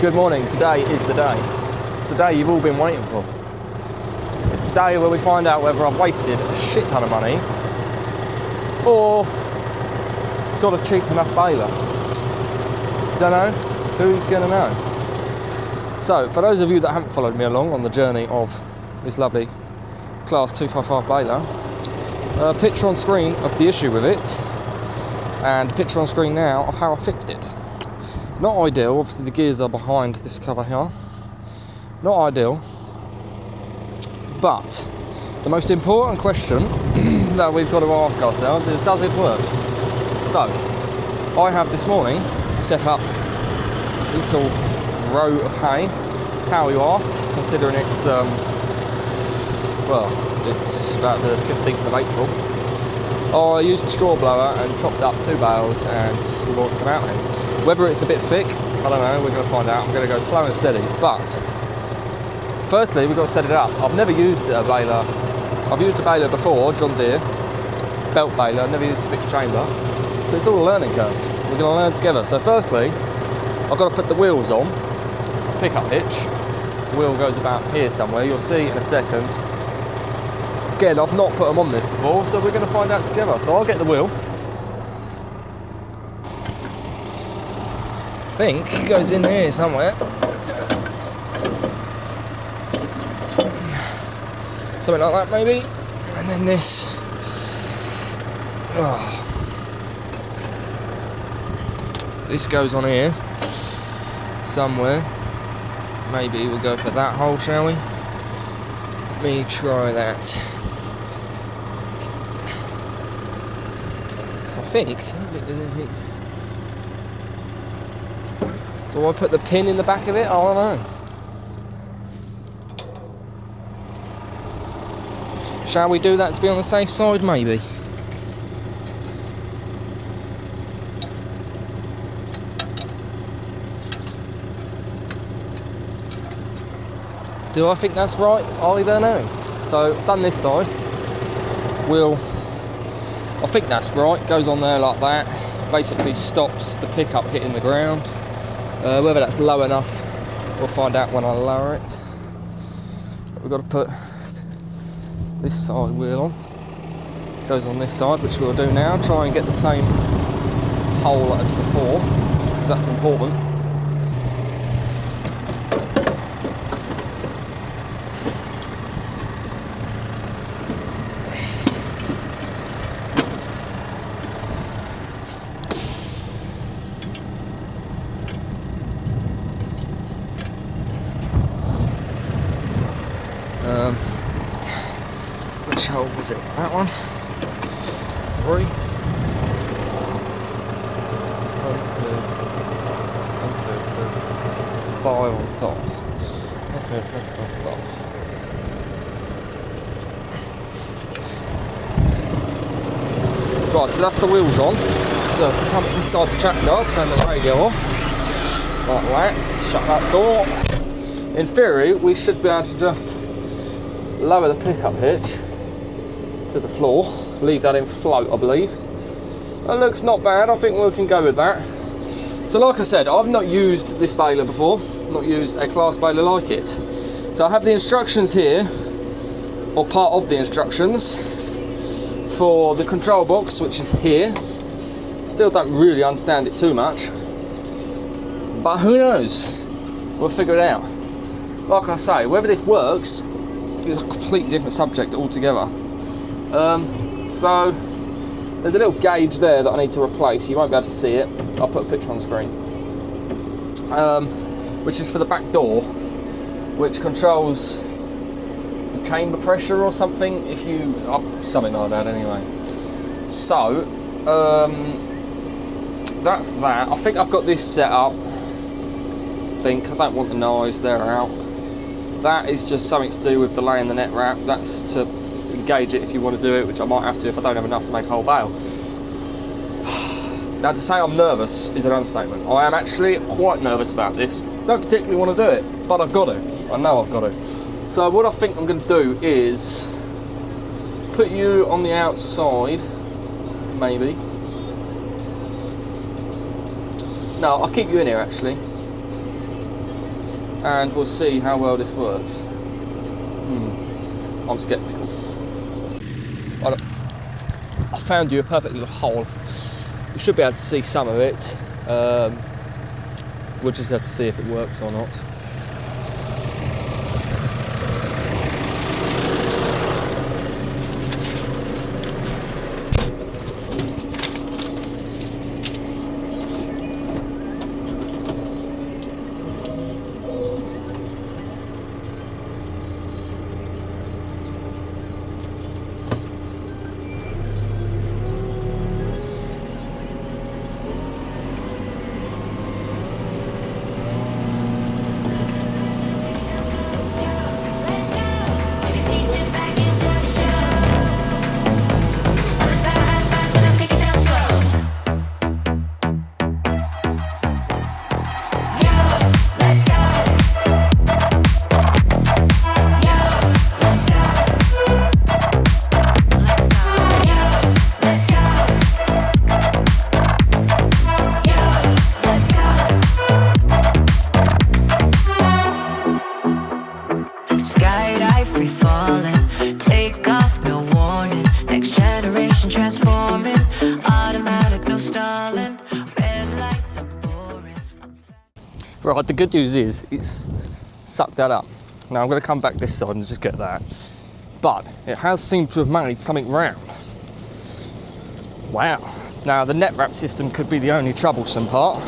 Good morning, today is the day. It's the day you've all been waiting for. It's the day where we find out whether I've wasted a shit ton of money or got a cheap enough baler. Don't know, who's gonna know? So, for those of you that haven't followed me along on the journey of this lovely Class 255 baler, picture on screen of the issue with it, and picture on screen now of how I fixed it. Not ideal, obviously the gears are behind this cover here. Not ideal, but the most important question that we've got to ask ourselves is, does it work? So, I have this morning set up a little row of hay. How you ask, considering it's, it's about the 15th of April. I used a straw blower and chopped up 2 bales and launched them out in. Whether it's a bit thick, I don't know, we're going to find out. I'm going to go slow and steady, but firstly we've got to set it up. I've never used a baler. I've used a baler before, John Deere, belt baler, never used a fixed chamber. So it's all a learning curve. We're going to learn together. So firstly, I've got to put the wheels on, pickup hitch. The wheel goes about here somewhere, you'll see in a second. Again, I've not put them on this before, so we're going to find out together. So I'll get the wheel. I think it goes in here somewhere. Something like that maybe. And then this. This goes on here somewhere. Maybe we'll go for that hole, shall we? Let me try that. I think. Do I put the pin in the back of it? I don't know. Shall we do that to be on the safe side? Maybe. Do I think that's right? I don't know. So, I've done this side. I think that's right. Goes on there like that. Basically stops the pickup hitting the ground. Whether that's low enough, we'll find out when I lower it. But we've got to put this side wheel on. Goes on this side, which we'll do now. Try and get the same hole as before, because that's important. Which hole was it? That one? 3. 5 on top. Right, so that's the wheels on. So come inside the tractor, turn the radio off. Like that, shut that door. In theory, we should be able to just lower the pickup hitch to the floor, leave that in float, I believe. That looks not bad, I think we can go with that. So like I said, I've not used this baler before, not used a class baler like it. So I have the instructions here, or part of the instructions, for the control box, which is here. Still don't really understand it too much, but who knows? We'll figure it out. Like I say, whether this works is a completely different subject altogether. So there's a little gauge there that I need to replace. You won't be able to see it. I'll put a picture on screen. Which is for the back door, which controls the chamber pressure or something. If you something like that anyway. So that's that. I think I've got this set up. I don't want the knives, they're out. That is just something to do with delaying the net wrap. That's to engage it if you want to do it, which I might have to if I don't have enough to make a whole bale. Now, to say I'm nervous is an understatement. I am actually quite nervous about this. Don't particularly want to do it, but I've got to. I know I've got to. So what I think I'm going to do is put you on the outside, maybe. No, I'll keep you in here actually. and we'll see how well this works. I'm sceptical. I found you a perfect little hole. You should be able to see some of it. We'll just have to see if it works or not. Right, the good news is it's sucked that up. Now I'm going to come back this side and just get that. But it has seemed to have made something round. Wow. Now the net wrap system could be the only troublesome part,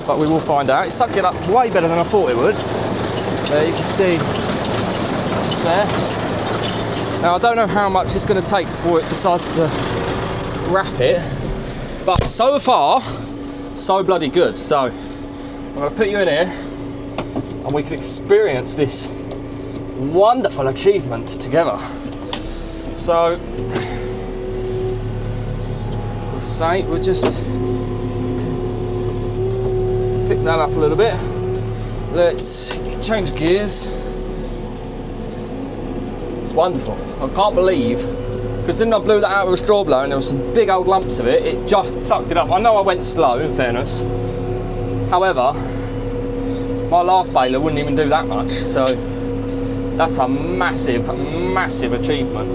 but we will find out. It sucked it up way better than I thought it would. There you can see it's there. Now I don't know how much it's going to take before it decides to wrap it, but so far, so bloody good. So I'm going to put you in here and we can experience this wonderful achievement together. So, we'll just pick that up a little bit. Let's change gears. It's wonderful. I can't believe, because then I blew that out with a straw blower and there was some big old lumps of it, it just sucked it up. I know I went slow, in fairness. However, my last baler wouldn't even do that much, so that's a massive, massive achievement.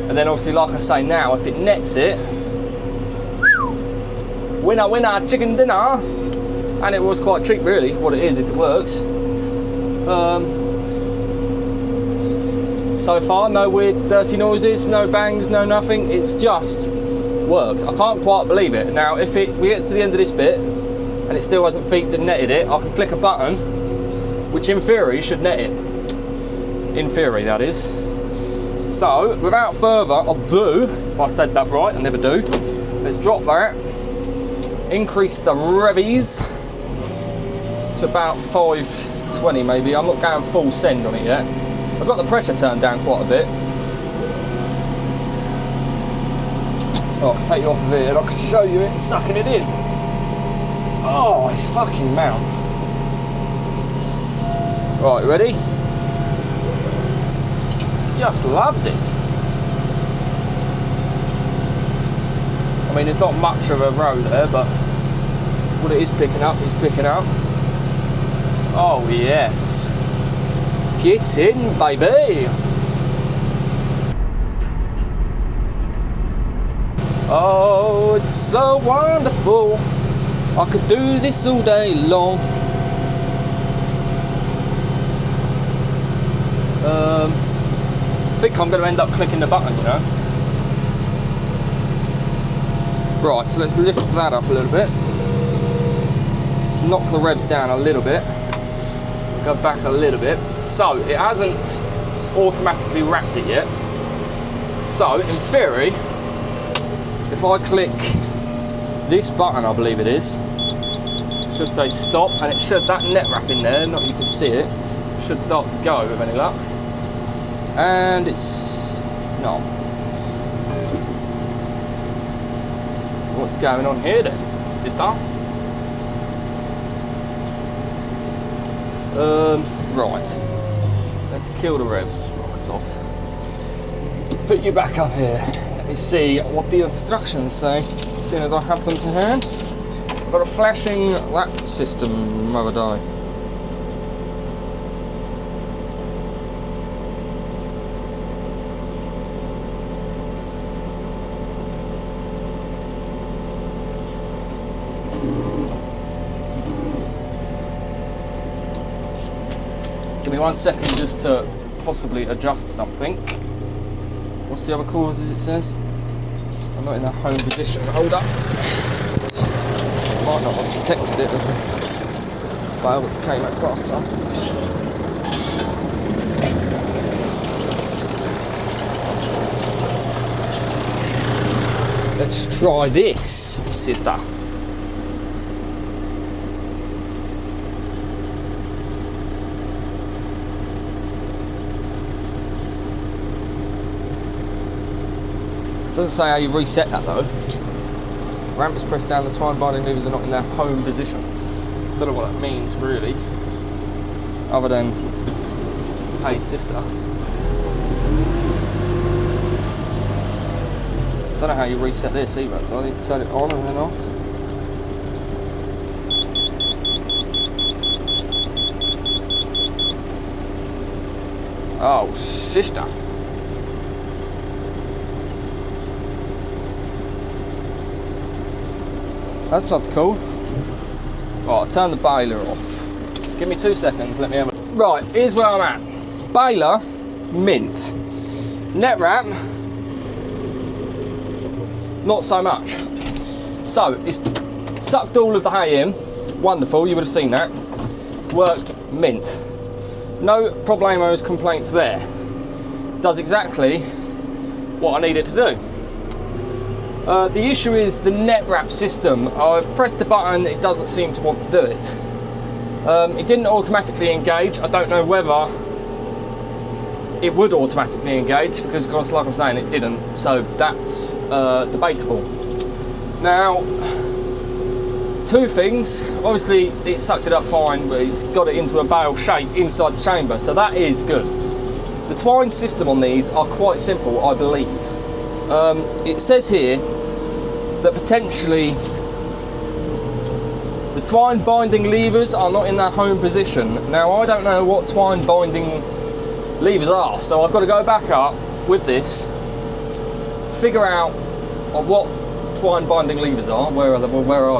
And then obviously, like I say now, if it nets it, winner, winner, chicken dinner. And it was quite cheap really for what it is if it works. So far, no weird dirty noises, no bangs, no nothing. It's just worked. I can't quite believe it. Now, if we get to the end of this bit, and it still hasn't beeped and netted it, I can click a button, which in theory should net it. In theory, that is. So, without further ado, if I said that right, I never do, let's drop that, increase the revies to about 520 maybe. I'm not going full send on it yet. I've got the pressure turned down quite a bit. Oh, I can take you off of here and I can show you it sucking it in. Oh, it's fucking mount. Right, ready? Just loves it. I mean, there's not much of a row there, but what it is picking up is picking up. Oh, yes. Get in, baby. Oh, it's so wonderful. I could do this all day long. I think I'm going to end up clicking the button, you know. Right, so let's lift that up a little bit. Let's knock the revs down a little bit. Go back a little bit. So, it hasn't automatically wrapped it yet. So, in theory, if I click this button, I believe it is, it should say stop, and it should, that net wrap in there, not you can see it, should start to go with any luck. And it's not. What's going on here then, sister? Right. Let's kill the revs right off. Put you back up here. Let me see what the instructions say as soon as I have them to hand. I've got a flashing lap system, mother die. 1 second just to possibly adjust something. What's the other causes it says? I'm not in that home position. Hold up. Might not have detected it as a bale that came out last time. Let's try this, sister. Doesn't say how you reset that though. Ramp is pressed down, the twine binding levers are not in their home position. Don't know what that means really, other than, hey sister. Don't know how you reset this either. Do I need to turn it on and then off? Oh, sister. That's not cool. Right, I'll turn the baler off. Give me 2 seconds, let me have a... Right, here's where I'm at. Baler, mint. Net wrap, not so much. So, it's sucked all of the hay in. Wonderful, you would have seen that. Worked mint. No problemos, complaints there. Does exactly what I need it to do. The issue is the net wrap system. I've pressed the button, it doesn't seem to want to do it. It didn't automatically engage. I don't know whether it would automatically engage because, of course, like I'm saying, it didn't. So that's debatable. Now, 2 things. Obviously, it sucked it up fine, but it's got it into a bale shape inside the chamber, so that is good. The twine system on these are quite simple, I believe. It says here that potentially the twine binding levers are not in their home position. Now, I don't know what twine binding levers are, so I've got to go back up with this, figure out what twine binding levers are, where are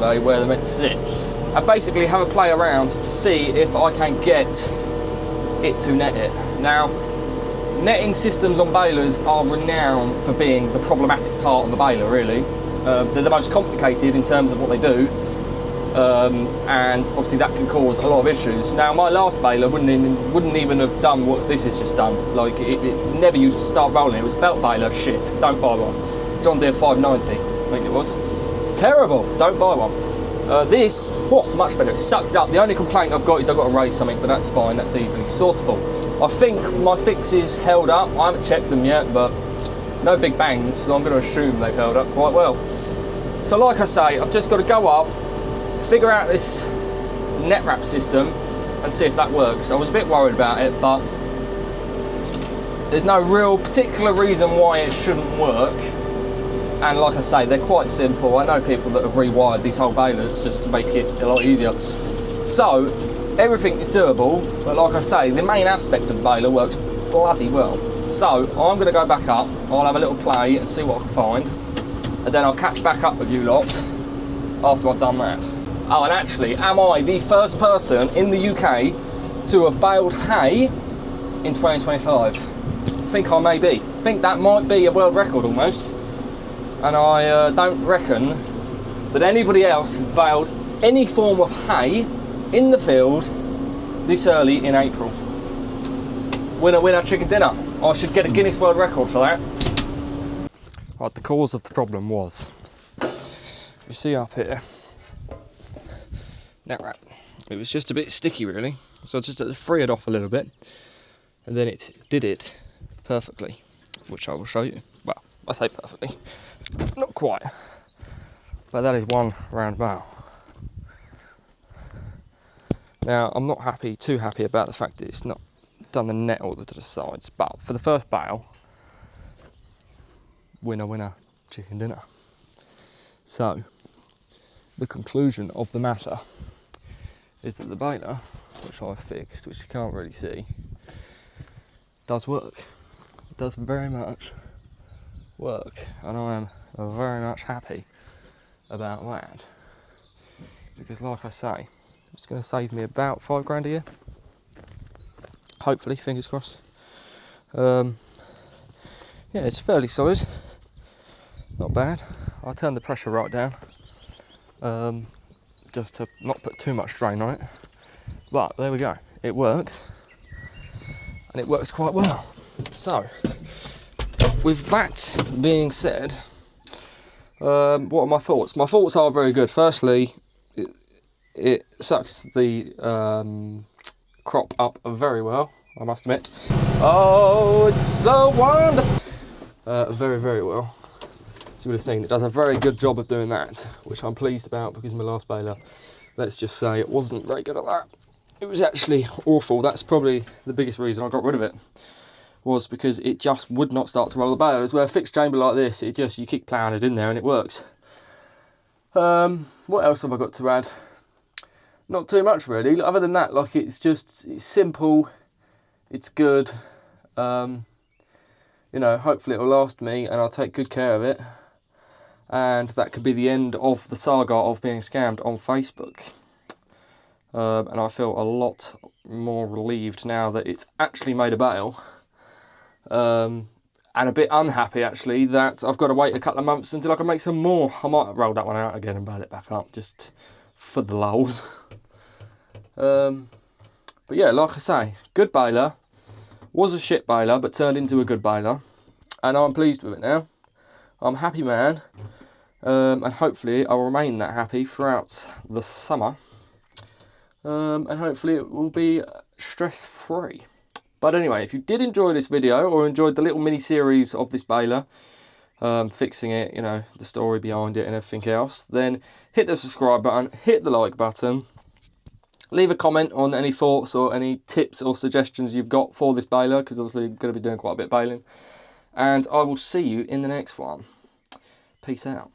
they, where they're meant to sit, and basically have a play around to see if I can get it to net it. Now, netting systems on balers are renowned for being the problematic part of the baler, really. They're the most complicated in terms of what they do, and obviously that can cause a lot of issues. Now, my last baler wouldn't even have done what this has just done. Like, it never used to start rolling. It was belt baler, shit, don't buy one. John Deere 590, I think it was. Terrible, don't buy one. This, much better, it sucked it up. The only complaint I've got is I've got to raise something, but that's fine, that's easily sortable. I think my fixes held up. I haven't checked them yet, but no big bangs, so I'm going to assume they've held up quite well. So like I say, I've just got to go up, figure out this net wrap system and see if that works. I was a bit worried about it, but there's no real particular reason why it shouldn't work. And like I say, they're quite simple. I know people that have rewired these whole balers just to make it a lot easier. So everything is doable, but like I say, the main aspect of the baler works bloody well. So I'm going to go back up, I'll have a little play and see what I can find, and then I'll catch back up with you lot after I've done that. Oh, and actually, am I the first person in the UK to have baled hay in 2025? I think I may be. I think that might be a world record almost. And I don't reckon that anybody else has baled any form of hay in the field this early in April. Winner, winner, chicken dinner. I should get a Guinness World Record for that. Right, the cause of the problem was, you see up here, net wrap. It was just a bit sticky really, so I just had to free it off a little bit, and then it did it perfectly, which I will show you. Well, I say perfectly, not quite, but that is one round bale. Now, I'm not too happy about the fact that it's not done the net all to the sides, but for the first bale, winner, winner, chicken dinner. So, the conclusion of the matter is that the baler, which I've fixed, which you can't really see, does work. It does very much work, and I am very much happy about that, because like I say, it's going to save me about £5 grand a year. hopefully, fingers crossed. Yeah, it's fairly solid, not bad. I turned the pressure right down, just to not put too much strain on it. But there we go, it works, and it works quite well. So, with that being said, what are my thoughts? My thoughts are very good. Firstly, it sucks the crop up very well, I must admit. Oh, it's so wonderful! Very, very well. As you would have seen, it does a very good job of doing that, which I'm pleased about, because my last baler, let's just say, it wasn't very good at that. It was actually awful. That's probably the biggest reason I got rid of it, was because it just would not start to roll the balers. Where a fixed chamber like this, it just, you keep ploughing it in there and it works. What else have I got to add? Not too much really, other than that, like it's simple, it's good, you know, hopefully it'll last me and I'll take good care of it. And that could be the end of the saga of being scammed on Facebook. And I feel a lot more relieved now that it's actually made a bale. And a bit unhappy actually that I've got to wait a couple of months until I can make some more. I might roll that one out again and bale it back up just for the lulz. But yeah, like I say, good baler. Was a shit baler but turned into a good baler, and I'm pleased with it now. I'm a happy man, and hopefully I'll remain that happy throughout the summer, and hopefully it will be stress-free. But anyway, if you did enjoy this video or enjoyed the little mini series of this baler, fixing it, you know, the story behind it and everything else, then hit the subscribe button, hit the like button, leave a comment on any thoughts or any tips or suggestions you've got for this baler, because obviously I'm going to be doing quite a bit of baling, and I will see you in the next one. Peace out.